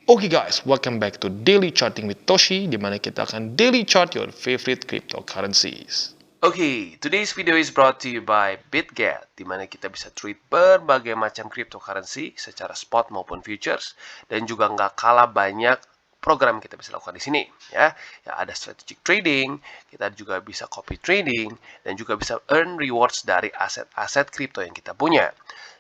Oke guys, welcome back to Daily Charting with Toshi, di mana kita akan daily chart your favorite cryptocurrencies. Today's video is brought to you by BitGet, di mana kita bisa trade berbagai macam cryptocurrency secara spot maupun futures, dan juga nggak kalah banyak program kita bisa lakukan di sini, ya. Ada strategic trading, kita juga bisa copy trading, dan juga bisa earn rewards dari aset-aset crypto yang kita punya.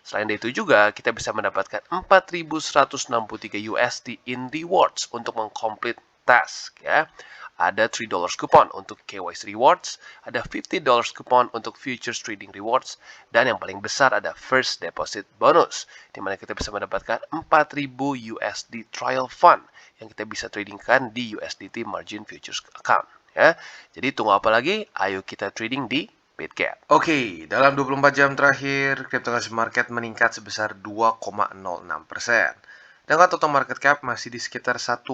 Selain itu juga, kita bisa mendapatkan 4.163 USD in rewards untuk mengkomplit task, ya. Ada $3 coupon untuk KYC rewards, ada $50 coupon untuk futures trading rewards, dan yang paling besar ada first deposit bonus, di mana kita bisa mendapatkan 4.000 USD trial fund yang kita bisa tradingkan di USDT margin futures account. Ya. Jadi tunggu apa lagi? Ayo kita trading di BitGet. Dalam 24 jam terakhir, cryptocurrency market meningkat sebesar 2,06%. Dengan total market cap masih di sekitar 1,08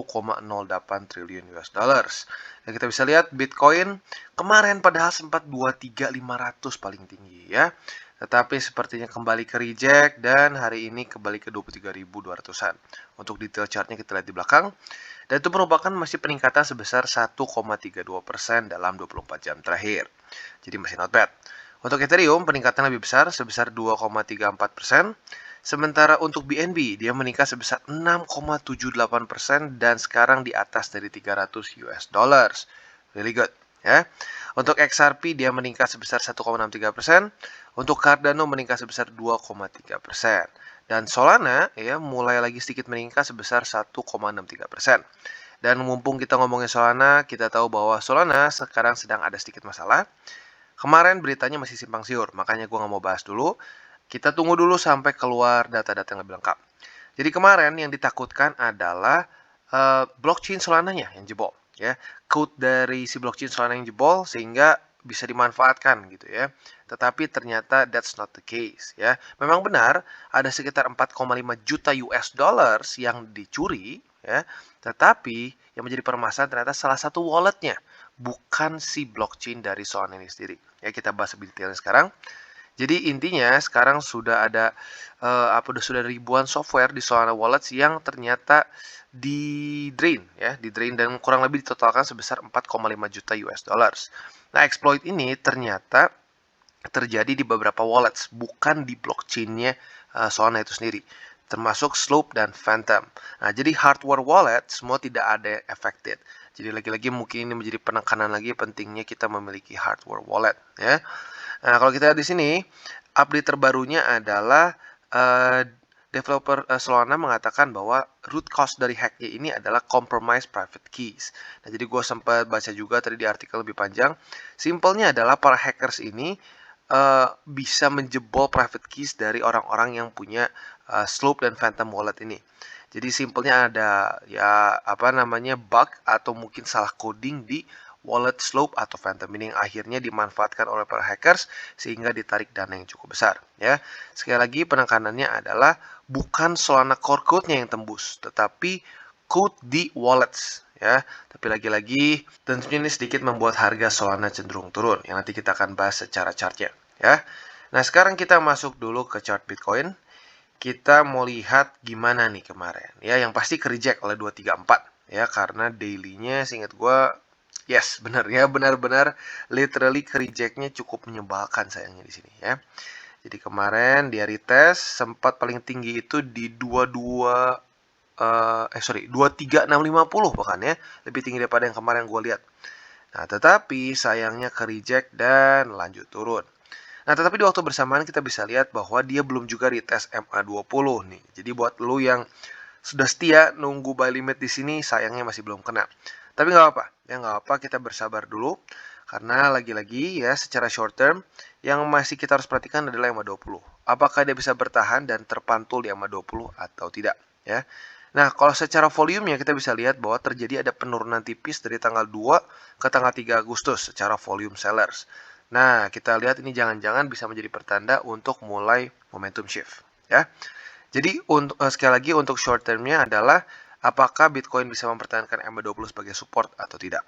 triliun US dollars. Dan kita bisa lihat Bitcoin kemarin padahal sempat 23.500 paling tinggi ya. Tetapi sepertinya kembali ke reject dan hari ini kembali ke 23.200-an. Untuk detail chartnya kita lihat di belakang. Dan itu merupakan masih peningkatan sebesar 1,32% dalam 24 jam terakhir. Jadi masih not bad. Untuk Ethereum peningkatan lebih besar sebesar 2,34%. Sementara untuk BNB dia meningkat sebesar 6,78% dan sekarang di atas dari 300 US dollars. Really good, ya. Untuk XRP dia meningkat sebesar 1,63%, untuk Cardano meningkat sebesar 2,3%. Dan Solana ya mulai lagi sedikit meningkat sebesar 1,63%. Dan mumpung kita ngomongin Solana, kita tahu bahwa Solana sekarang sedang ada sedikit masalah. Kemarin beritanya masih simpang siur, makanya gue nggak mau bahas dulu. Kita tunggu dulu sampai keluar data-data yang lebih lengkap. Jadi kemarin yang ditakutkan adalah blockchain Solananya yang jebol, ya. Code dari si blockchain Solana yang jebol sehingga bisa dimanfaatkan gitu ya. Tetapi ternyata that's not the case ya. Memang benar ada sekitar 4,5 juta US dollars yang dicuri ya. Tetapi yang menjadi permasalahan ternyata salah satu walletnya, bukan si blockchain dari Solana ini sendiri. Ya, kita bahas lebih detailnya sekarang. Jadi intinya sekarang sudah ada sudah ribuan software di Solana Wallets yang ternyata di-drain ya, di-drain dan kurang lebih ditotalkan sebesar 4,5 juta US dollars. Nah, exploit ini ternyata terjadi di beberapa wallets, bukan di blockchain-nya Solana itu sendiri, termasuk Slope dan Phantom. Nah, jadi hardware wallet semua tidak ada affected. Jadi lagi-lagi mungkin ini menjadi penekanan lagi pentingnya kita memiliki hardware wallet ya. Nah, kalau kita lihat di sini, update terbarunya adalah developer Solana mengatakan bahwa root cause dari hacknya ini adalah compromise private keys. Nah, jadi gue sempat baca juga tadi di artikel lebih panjang. Simpelnya adalah para hackers ini bisa menjebol private keys dari orang-orang yang punya Slope dan Phantom wallet ini. Jadi simpelnya ada bug atau mungkin salah coding di wallet Slope atau Phantom ini yang akhirnya dimanfaatkan oleh para hackers sehingga ditarik dana yang cukup besar ya. Sekali lagi penekanannya adalah bukan Solana core code-nya yang tembus, tetapi code di wallets ya. Tapi lagi-lagi tentunya ini sedikit membuat harga Solana cenderung turun yang nanti kita akan bahas secara chartnya ya. Nah, sekarang kita masuk dulu ke chart Bitcoin. Kita mau lihat gimana nih kemarin ya, yang pasti ke reject oleh 234 ya, karena daily-nya seingat gue yes, benar ya, benar-benar literally ke reject-nya cukup menyebalkan sayangnya di sini ya. Jadi kemarin dia retest sempat paling tinggi itu di 23650 bahkan ya, lebih tinggi daripada yang kemarin gue lihat. Nah, tetapi sayangnya ke reject dan lanjut turun. Nah, tetapi di waktu bersamaan kita bisa lihat bahwa dia belum juga retest MA20 nih. Jadi buat lu yang sudah setia nunggu buy limit di sini, sayangnya masih belum kena. Tapi nggak apa, ya nggak apa, kita bersabar dulu. Karena lagi-lagi ya secara short term, yang masih kita harus perhatikan adalah MA20. Apakah dia bisa bertahan dan terpantul di MA20 atau tidak ya. Nah, kalau secara volumenya kita bisa lihat bahwa terjadi ada penurunan tipis dari tanggal 2 ke tanggal 3 Agustus secara volume sellers. Nah, kita lihat ini jangan-jangan bisa menjadi pertanda untuk mulai momentum shift ya. Jadi sekali lagi untuk short termnya adalah apakah Bitcoin bisa mempertahankan MA20 sebagai support atau tidak.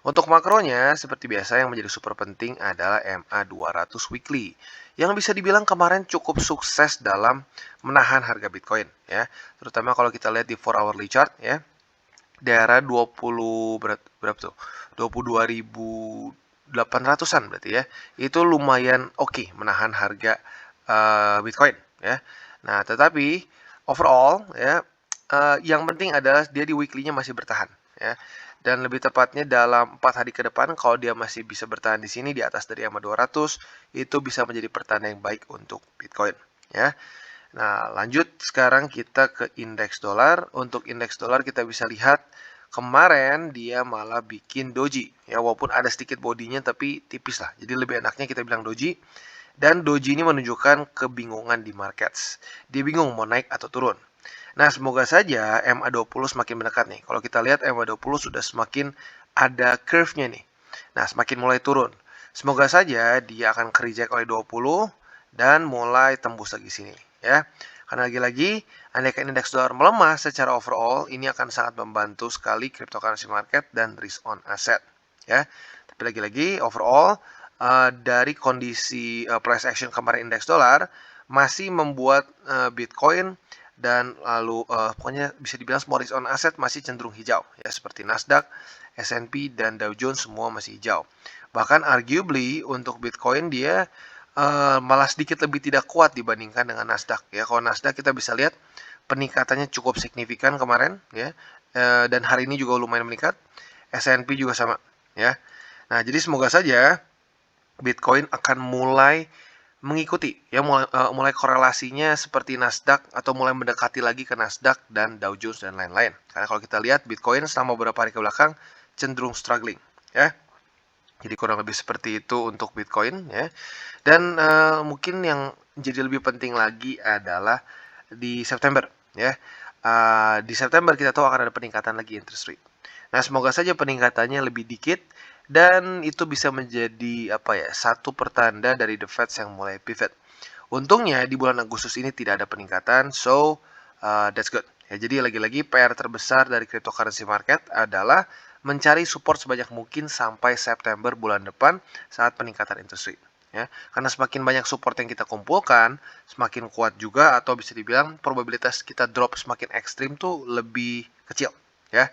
Untuk makronya, seperti biasa yang menjadi super penting adalah MA200 weekly, yang bisa dibilang kemarin cukup sukses dalam menahan harga Bitcoin ya. Terutama kalau kita lihat di 4 hourly chart ya. Daerah 20 berapa tuh? 22.800-an berarti ya. Itu lumayan oke menahan harga Bitcoin ya. Nah, tetapi overall ya yang penting adalah dia di weekly-nya masih bertahan ya. Dan lebih tepatnya dalam 4 hari ke depan kalau dia masih bisa bertahan di sini di atas dari EMA 200 itu bisa menjadi pertanda yang baik untuk Bitcoin ya. Nah, lanjut sekarang kita ke indeks dolar. Untuk indeks dolar kita bisa lihat kemarin dia malah bikin doji ya, walaupun ada sedikit bodinya tapi tipis lah. Jadi lebih enaknya kita bilang doji. Dan doji ini menunjukkan kebingungan di markets. Dia bingung mau naik atau turun. Nah, semoga saja MA20 semakin mendekat nih. Kalau kita lihat MA20 sudah semakin ada curve-nya nih. Nah, semakin mulai turun. Semoga saja dia akan ke-reject oleh 20 dan mulai tembus lagi sini ya. Karena lagi-lagi andaikan indeks dolar melemah secara overall, ini akan sangat membantu sekali cryptocurrency market dan risk on asset ya. Tapi lagi-lagi overall dari kondisi price action kemarin indeks dolar masih membuat Bitcoin dan lalu pokoknya bisa dibilang semua risk on asset masih cenderung hijau ya, seperti Nasdaq, S&P dan Dow Jones semua masih hijau. Bahkan arguably untuk Bitcoin dia malah sedikit lebih tidak kuat dibandingkan dengan Nasdaq ya. Kalau Nasdaq kita bisa lihat peningkatannya cukup signifikan kemarin ya, dan hari ini juga lumayan meningkat. S&P juga sama ya. Nah, jadi semoga saja Bitcoin akan mulai mengikuti ya, mulai korelasinya seperti Nasdaq atau mulai mendekati lagi ke Nasdaq dan Dow Jones dan lain-lain. Karena kalau kita lihat Bitcoin selama beberapa hari ke belakang cenderung struggling ya. Jadi kurang lebih seperti itu untuk Bitcoin ya. Dan mungkin yang jadi lebih penting lagi adalah di September ya. Di September kita tahu akan ada peningkatan lagi interest rate. Nah, semoga saja peningkatannya lebih dikit dan itu bisa menjadi apa ya, satu pertanda dari The Fed yang mulai pivot. Untungnya di bulan Agustus ini tidak ada peningkatan, so that's good. Ya, jadi lagi-lagi PR terbesar dari cryptocurrency market adalah mencari support sebanyak mungkin sampai September bulan depan saat peningkatan interest rate. Ya, karena semakin banyak support yang kita kumpulkan, semakin kuat juga atau bisa dibilang probabilitas kita drop semakin ekstrim tuh lebih kecil. Ya,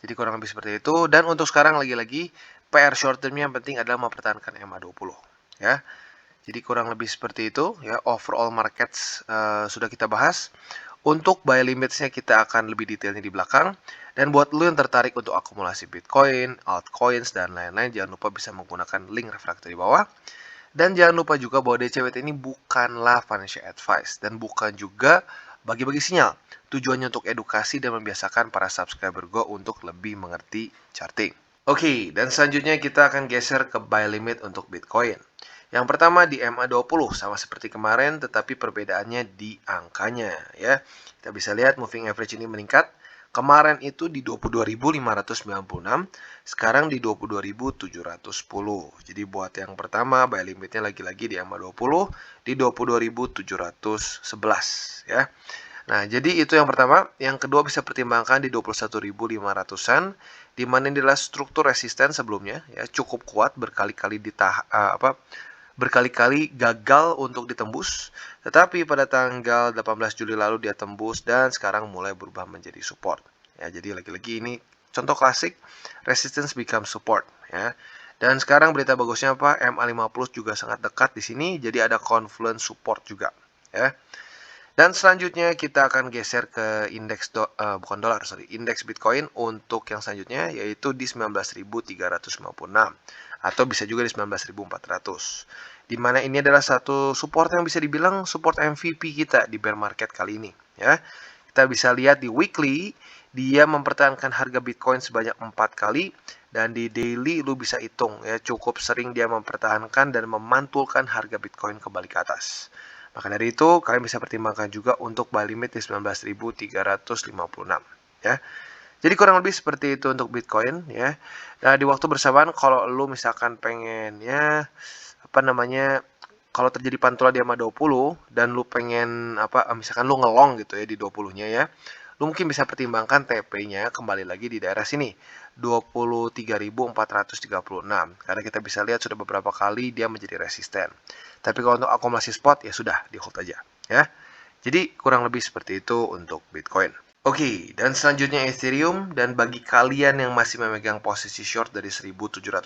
jadi kurang lebih seperti itu. Dan untuk sekarang lagi-lagi PR short term yang penting adalah mempertahankan MA20 ya. Jadi kurang lebih seperti itu ya, overall markets sudah kita bahas. Untuk buy limitsnya kita akan lebih detailnya di belakang. Dan buat lo yang tertarik untuk akumulasi Bitcoin, altcoins, dan lain-lain, jangan lupa bisa menggunakan link refraktor di bawah. Dan jangan lupa juga bahwa DCWT ini bukanlah financial advice dan bukan juga bagi-bagi sinyal. Tujuannya untuk edukasi dan membiasakan para subscriber Go untuk lebih mengerti charting. Oke, dan selanjutnya kita akan geser ke buy limit untuk Bitcoin. Yang pertama di MA20 sama seperti kemarin, tetapi perbedaannya di angkanya ya. Kita bisa lihat moving average ini meningkat. Kemarin itu di 22.596, sekarang di 22.710. Jadi buat yang pertama buy limitnya lagi-lagi di MA20 di 22.711 ya. Nah, jadi itu yang pertama. Yang kedua bisa pertimbangkan di 21.500-an, di mana ini adalah struktur resisten sebelumnya ya, cukup kuat berkali-kali berkali-kali gagal untuk ditembus, tetapi pada tanggal 18 Juli lalu dia tembus dan sekarang mulai berubah menjadi support. Ya, jadi lagi-lagi ini contoh klasik resistance become support ya. Dan sekarang berita bagusnya apa? MA50 juga sangat dekat di sini, jadi ada confluence support juga ya. Dan selanjutnya kita akan geser ke indeks indeks Bitcoin untuk yang selanjutnya yaitu di 19.356 atau bisa juga di 19.400. Di mana ini adalah satu support yang bisa dibilang support MVP kita di bear market kali ini ya. Kita bisa lihat di weekly dia mempertahankan harga Bitcoin sebanyak 4 kali dan di daily lu bisa hitung ya, cukup sering dia mempertahankan dan memantulkan harga Bitcoin kembali ke atas. Maka dari itu kalian bisa pertimbangkan juga untuk buy limit di 19.356 ya. Jadi kurang lebih seperti itu untuk Bitcoin ya. Nah, di waktu bersamaan kalau lu misalkan pengen ya kalau terjadi pantulan di EMA 20 dan lu pengen misalkan lu ngelong gitu ya di 20-nya ya. lu mungkin bisa pertimbangkan TP-nya kembali lagi di daerah sini, 23.436. Karena kita bisa lihat sudah beberapa kali dia menjadi resisten. Tapi kalau untuk akumulasi spot, ya sudah, di hold aja. Ya. Jadi kurang lebih seperti itu untuk Bitcoin. Oke, dan selanjutnya Ethereum. Dan bagi kalian yang masih memegang posisi short dari 1780,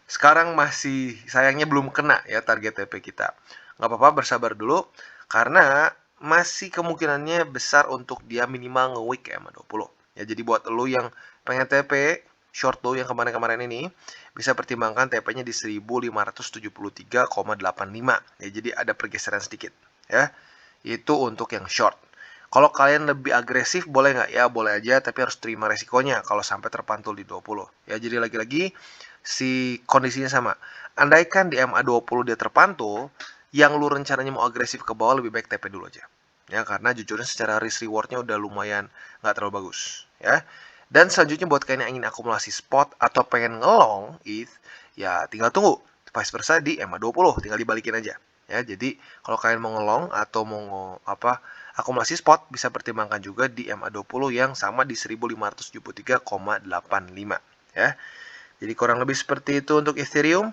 sekarang masih sayangnya belum kena ya target TP kita. Nggak apa-apa, bersabar dulu. Karena masih kemungkinannya besar untuk dia minimal nge-weak ya MA20. Ya, jadi buat lo yang pengen TP, short lo yang kemarin-kemarin ini, bisa pertimbangkan TP-nya di 1573,85. Ya, jadi ada pergeseran sedikit. Ya, itu untuk yang short. Kalau kalian lebih agresif boleh nggak? Ya boleh aja, tapi harus terima resikonya kalau sampai terpantul di 20. Ya jadi lagi-lagi si kondisinya sama. Andaikan di MA20 dia terpantul, yang lu rencananya mau agresif ke bawah lebih baik TP dulu aja. Ya karena jujurnya secara risk rewardnya udah lumayan nggak terlalu bagus. Ya. Dan selanjutnya buat kalian yang ingin akumulasi spot atau pengen ngelong ETH, ya tinggal tunggu. Vice versa di MA20, tinggal dibalikin aja. Ya, jadi kalau kalian mau ngelong atau mau akumulasi spot bisa pertimbangkan juga di MA20 yang sama di 1573,85 ya. Jadi kurang lebih seperti itu untuk Ethereum.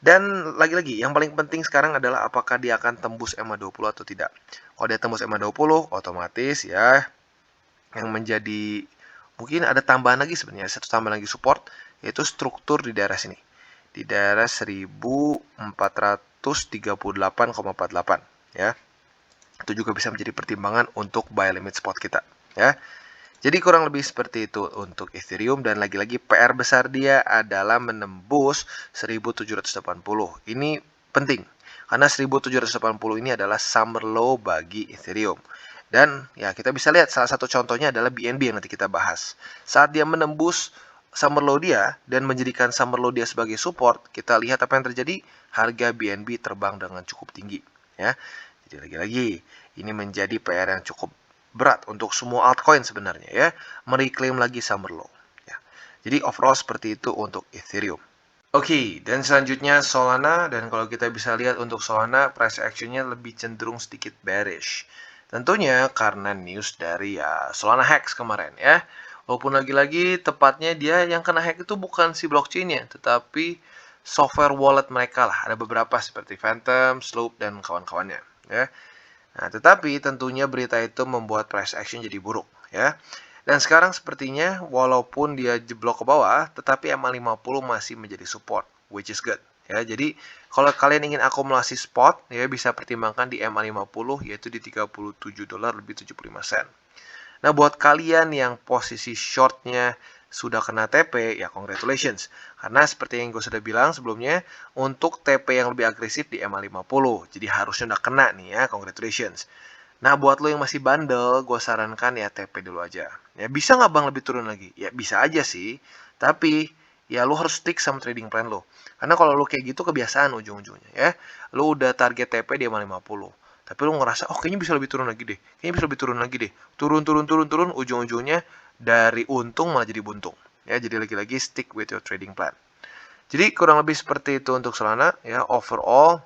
Dan lagi-lagi yang paling penting sekarang adalah apakah dia akan tembus MA20 atau tidak. Kalau dia tembus MA20 otomatis ya yang menjadi mungkin ada tambahan lagi sebenarnya, satu tambahan lagi support yaitu struktur di daerah sini. Di daerah 1438,48 ya. Itu juga bisa menjadi pertimbangan untuk buy limit spot kita ya. Jadi kurang lebih seperti itu untuk Ethereum dan lagi-lagi PR besar dia adalah menembus 1780. Ini penting karena 1780 ini adalah summer low bagi Ethereum. Dan ya kita bisa lihat salah satu contohnya adalah BNB yang nanti kita bahas. Saat dia menembus summer low dia dan menjadikan summer low dia sebagai support, kita lihat apa yang terjadi, harga BNB terbang dengan cukup tinggi ya. Jadi lagi-lagi ini menjadi PR yang cukup berat untuk semua altcoin sebenarnya ya, mereclaim lagi summer low ya. Jadi overall seperti itu untuk Ethereum. Oke, dan selanjutnya Solana, dan kalau kita bisa lihat untuk Solana price actionnya lebih cenderung sedikit bearish. Tentunya karena news dari ya Solana Hex kemarin ya. Walaupun lagi-lagi tepatnya dia yang kena hack itu bukan si blockchain-nya, tetapi software wallet mereka lah. Ada beberapa seperti Phantom, Slope, dan kawan-kawannya ya. Nah, tetapi tentunya berita itu membuat price action jadi buruk ya. Dan sekarang sepertinya walaupun dia jeblok ke bawah, tetapi MA50 masih menjadi support, which is good. Ya, jadi kalau kalian ingin akumulasi spot, ya bisa pertimbangkan di MA50 yaitu di $37 lebih 75 sen. Nah, buat kalian yang posisi shortnya sudah kena TP, ya congratulations. Karena seperti yang gue sudah bilang sebelumnya, untuk TP yang lebih agresif di MA50. Jadi harusnya udah kena nih ya, congratulations. Nah, buat lo yang masih bandel, gue sarankan ya TP dulu aja. Ya, bisa nggak bang lebih turun lagi? Ya, bisa aja sih. Tapi, ya lo harus stick sama trading plan lo. Karena kalau lo kayak gitu kebiasaan ujung-ujungnya ya. Lo udah target TP di MA50. Tapi lo ngerasa, oh kayaknya bisa lebih turun lagi deh. Kayaknya bisa lebih turun lagi deh. Turun, ujung-ujungnya dari untung malah jadi buntung. Ya, jadi lagi-lagi stick with your trading plan. Jadi kurang lebih seperti itu untuk Solana. Ya, overall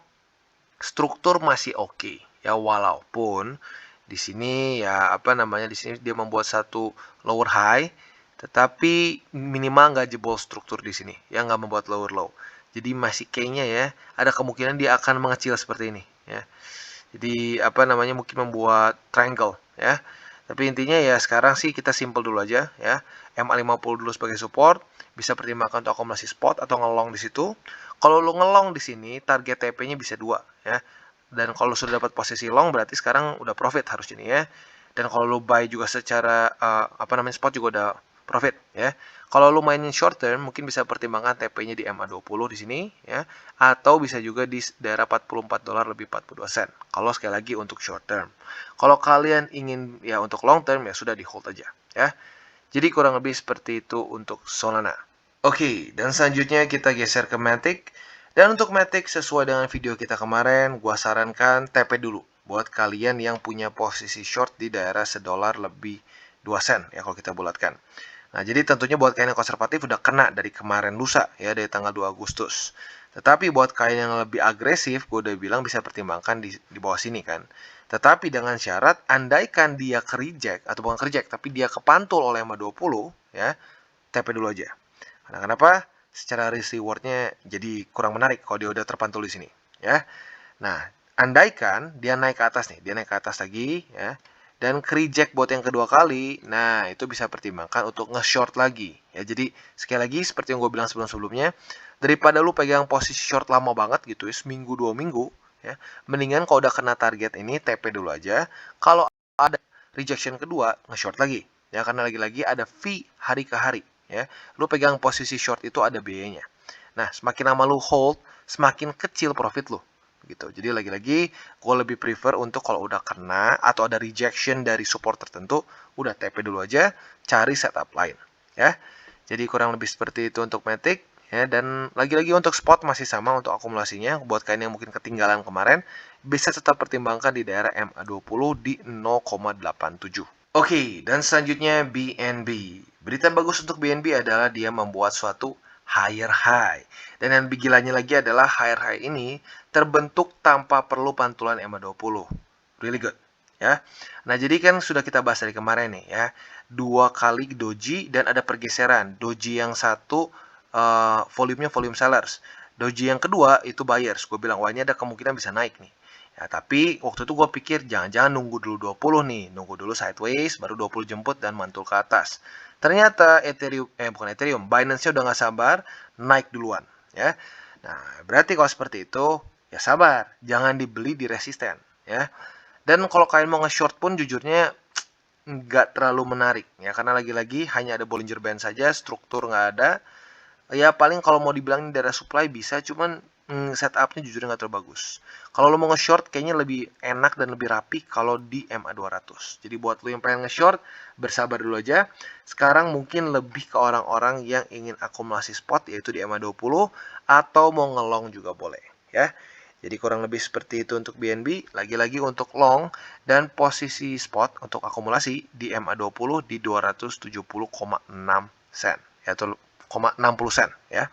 struktur masih oke. Ya, walaupun di sini ya di sini dia membuat satu lower high, tetapi minimal nggak jebol struktur di sini. Ya, nggak membuat lower low. Jadi masih kayaknya ya ada kemungkinan dia akan mengecil seperti ini. Ya. Jadi mungkin membuat triangle ya. Tapi intinya ya sekarang sih kita simple dulu aja ya. MA50 dulu sebagai support, bisa pertimbangkan untuk akumulasi spot atau ngelong di situ. Kalau lo ngelong di sini target TP-nya bisa 2 ya. Dan kalau sudah dapat posisi long berarti sekarang udah profit harus ini ya. Dan kalau lo buy juga secara spot juga udah profit ya. Kalau lu mainin short term mungkin bisa pertimbangkan TP-nya di MA20 di sini ya atau bisa juga di daerah $44 lebih 42 sen. Kalau sekali lagi untuk short term. Kalau kalian ingin ya untuk long term ya sudah di hold aja ya. Jadi kurang lebih seperti itu untuk Solana. Oke, dan selanjutnya kita geser ke Matic. Dan untuk Matic sesuai dengan video kita kemarin, gua sarankan TP dulu buat kalian yang punya posisi short di daerah $1 lebih 2 sen ya kalau kita bulatkan. Nah, jadi tentunya buat kalian yang konservatif udah kena dari kemarin lusa ya, dari tanggal 2 Agustus. Tetapi buat kalian yang lebih agresif, gue udah bilang bisa pertimbangkan di bawah sini kan. Tetapi dengan syarat, andaikan dia ke reject, atau bukan ke reject, tapi dia kepantul oleh EMA 20, ya, TP dulu aja. Karena kenapa? Secara risk rewardnya jadi kurang menarik kalau dia udah terpantul di sini, ya. Nah, andaikan dia naik ke atas nih, dia naik ke atas lagi, ya, dan reject buat yang kedua kali, nah itu bisa pertimbangkan untuk nge-short lagi, ya. Jadi sekali lagi seperti yang gue bilang sebelum-sebelumnya, daripada lu pegang posisi short lama banget gitu ya, seminggu 2 minggu, ya, mendingan kalau udah kena target ini TP dulu aja. Kalau ada rejection kedua, nge-short lagi, ya, karena lagi-lagi ada fee hari ke hari, ya. Lu pegang posisi short itu ada biayanya. Nah, semakin lama lu hold, semakin kecil profit lu gitu. Jadi lagi-lagi gue lebih prefer untuk kalau udah kena atau ada rejection dari support tertentu, udah TP dulu aja, cari setup lain, ya. Jadi kurang lebih seperti itu untuk Matic, ya. Dan lagi-lagi untuk spot masih sama untuk akumulasinya. Buat kalian yang mungkin ketinggalan kemarin, bisa tetap pertimbangkan di daerah MA20 di 0,87. Oke, dan selanjutnya BNB. Berita bagus untuk BNB adalah dia membuat suatu higher high. Dan yang lebih gilanya lagi adalah higher high ini terbentuk tanpa perlu pantulan EMA20. Really good, ya. Nah, jadi kan sudah kita bahas dari kemarin nih, ya. 2 kali doji dan ada pergeseran. Doji yang satu volumenya volume sellers. Doji yang kedua itu buyers. Gue bilang, wah ini ada kemungkinan bisa naik nih. Ya, tapi waktu itu gue pikir jangan-jangan nunggu dulu 20 nih. Nunggu dulu sideways, baru 20 jemput dan mantul ke atas. Ternyata bukan Ethereum, Binance-nya udah nggak sabar, naik duluan. Ya. Nah, berarti kalau seperti itu, ya sabar. Jangan dibeli di resisten. Ya. Dan kalau kalian mau nge-short pun jujurnya nggak terlalu menarik. Ya, karena lagi-lagi hanya ada Bollinger Band saja, struktur nggak ada. Ya paling kalau mau dibilang daerah supply bisa, cuman setupnya jujur nggak terlalu bagus. Kalau lo mau nge-short kayaknya lebih enak dan lebih rapi kalau di MA200. Jadi buat lo yang pengen nge-short, bersabar dulu aja. Sekarang mungkin lebih ke orang-orang yang ingin akumulasi spot, yaitu di MA20, atau mau ngelong juga boleh, ya. Jadi kurang lebih seperti itu untuk BNB. Lagi-lagi untuk long dan posisi spot untuk akumulasi di MA20 di 270,6 sen, yaitu 0,60 sen, ya.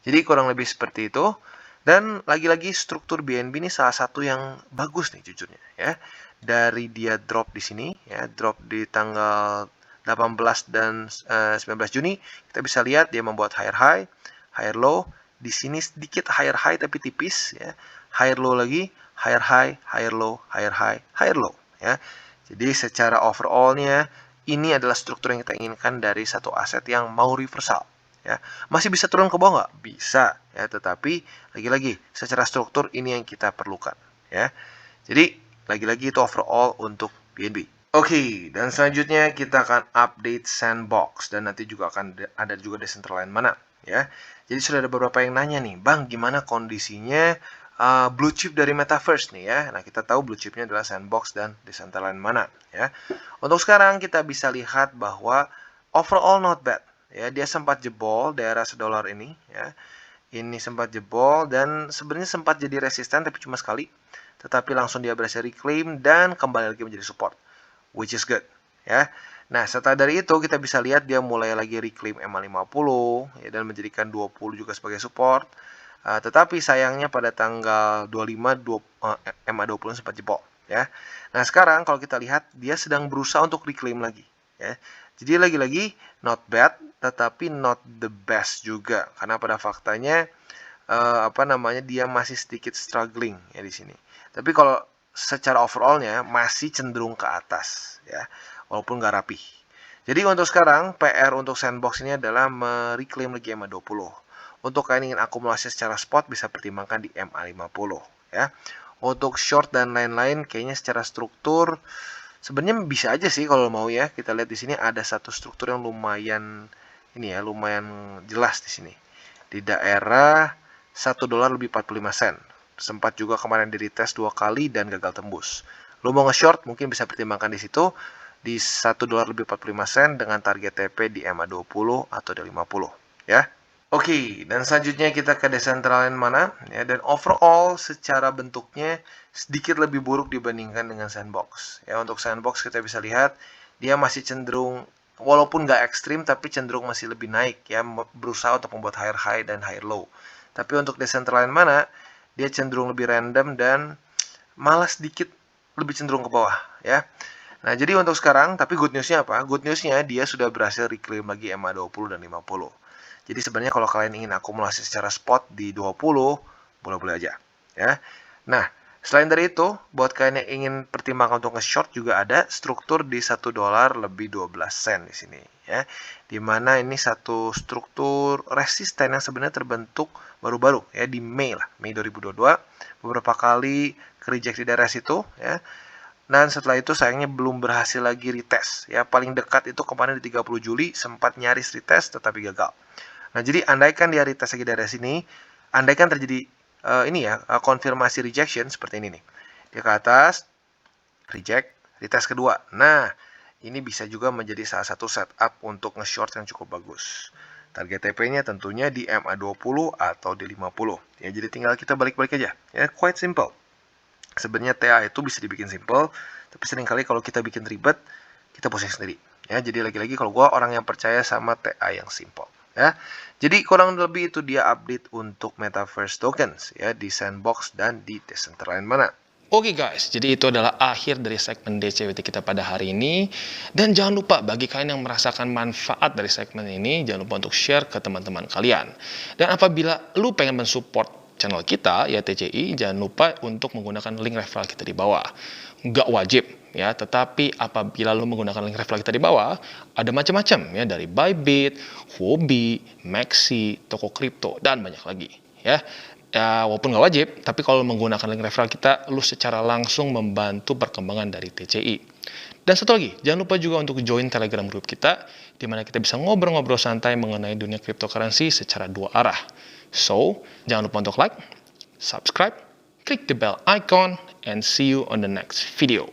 Jadi kurang lebih seperti itu. Dan lagi-lagi struktur BNB ini salah satu yang bagus nih jujurnya, ya. Dari dia drop di sini, ya, drop di tanggal 18 dan 19 Juni, kita bisa lihat dia membuat higher high, higher low. Di sini sedikit higher high tapi tipis, ya. Higher low lagi, higher high, higher low, higher high, higher low, ya. Jadi secara overall-nya ini adalah struktur yang kita inginkan dari satu aset yang mau reversal. Ya, masih bisa turun ke bawah nggak? Bisa, ya. Tetapi lagi-lagi secara struktur ini yang kita perlukan, ya. Jadi lagi-lagi itu overall untuk BNB. Oke, dan selanjutnya kita akan update Sandbox dan nanti juga akan ada juga Decentraland mana, ya. Jadi sudah ada beberapa yang nanya nih, Bang, gimana kondisinya blue chip dari Metaverse nih, ya. Nah, kita tahu blue chipnya adalah Sandbox dan Decentraland mana, ya. Untuk sekarang kita bisa lihat bahwa overall not bad. Ya, dia sempat jebol daerah $1 ini, ya. Ini sempat jebol dan sebenarnya sempat jadi resisten tapi cuma sekali. Tetapi langsung dia berhasil reclaim dan kembali lagi menjadi support, which is good, ya. Nah, setelah dari itu kita bisa lihat dia mulai lagi reclaim MA50, ya, dan menjadikan 20 juga sebagai support. Tetapi sayangnya pada tanggal 25 MA20 sempat jebol, ya. Nah, sekarang kalau kita lihat dia sedang berusaha untuk reclaim lagi, ya. Jadi lagi-lagi not bad, tetapi not the best juga karena pada faktanya dia masih sedikit struggling ya di sini. Tapi kalau secara overallnya masih cenderung ke atas, ya, walaupun nggak rapi. Jadi untuk sekarang PR untuk Sandbox ini adalah mereclaim lagi MA20. Untuk kalian ingin akumulasi secara spot bisa pertimbangkan di MA50, ya. Untuk short dan lain-lain kayaknya secara struktur sebenarnya bisa aja sih kalau mau, ya. Kita lihat di sini ada satu struktur yang lumayan ini, ya, lumayan jelas di sini. Di daerah $1 lebih 45 sen. Sempat juga kemarin di retest 2 kali dan gagal tembus. Lo mau nge-short mungkin bisa pertimbangkan di situ di $1 lebih 45 sen dengan target TP di MA20 atau di 50, ya. Oke, dan selanjutnya kita ke Decentraland mana, ya, dan overall secara bentuknya sedikit lebih buruk dibandingkan dengan Sandbox. Ya, untuk Sandbox kita bisa lihat dia masih cenderung walaupun nggak ekstrim tapi cenderung masih lebih naik, ya, berusaha untuk membuat higher high dan higher low. Tapi untuk decentralized mana, dia cenderung lebih random dan malah sedikit lebih cenderung ke bawah ya. Nah, jadi untuk sekarang, tapi good news-nya apa? Good news-nya dia sudah berhasil reclaim lagi MA20 dan 50. Jadi sebenarnya kalau kalian ingin akumulasi secara spot di 20, boleh-boleh aja ya. Nah, selain dari itu, buat kalian yang ingin pertimbangkan untuk nge-short juga ada struktur di $1 lebih 12 sen di sini ya. Dimana ini satu struktur resisten yang sebenarnya terbentuk baru-baru ya di Mei 2022. Beberapa kali ke-reject di daerah situ ya. Dan setelah itu sayangnya belum berhasil lagi retest ya. Paling dekat itu kemarin di 30 Juli sempat nyaris retest tetapi gagal. Nah, jadi andaikan dia retest lagi dari sini, andaikan terjadi konfirmasi rejection seperti ini nih. Dia ke atas, reject, retest kedua. Nah, ini bisa juga menjadi salah satu setup untuk nge-short yang cukup bagus. Target TP-nya tentunya di MA20 atau di 50. Ya, jadi tinggal kita balik-balik aja. Ya, quite simple. Sebenarnya TA itu bisa dibikin simple, tapi seringkali kalau kita bikin ribet, kita pusing sendiri. Ya, jadi lagi-lagi kalau gue orang yang percaya sama TA yang simple. Ya, jadi kurang lebih itu dia update untuk Metaverse tokens ya di Sandbox dan di Decentraland mana. Oke guys, jadi itu adalah akhir dari segmen DCWT kita pada hari ini. Dan jangan lupa bagi kalian yang merasakan manfaat dari segmen ini, jangan lupa untuk share ke teman-teman kalian. Dan apabila lu pengen mensupport channel kita, ya TCI, jangan lupa untuk menggunakan link referral kita di bawah. Nggak wajib, ya, tetapi apabila lu menggunakan link referral kita di bawah, ada macam-macam, ya, dari Bybit, Huobi, Maxi, toko kripto, dan banyak lagi, ya. Ya, walaupun nggak wajib, tapi kalau menggunakan link referral kita, lu secara langsung membantu perkembangan dari TCI. Dan satu lagi, jangan lupa juga untuk join Telegram group kita, di mana kita bisa ngobrol-ngobrol santai mengenai dunia cryptocurrency secara dua arah. So, jangan lupa untuk like, subscribe, click the bell icon, and see you on the next video.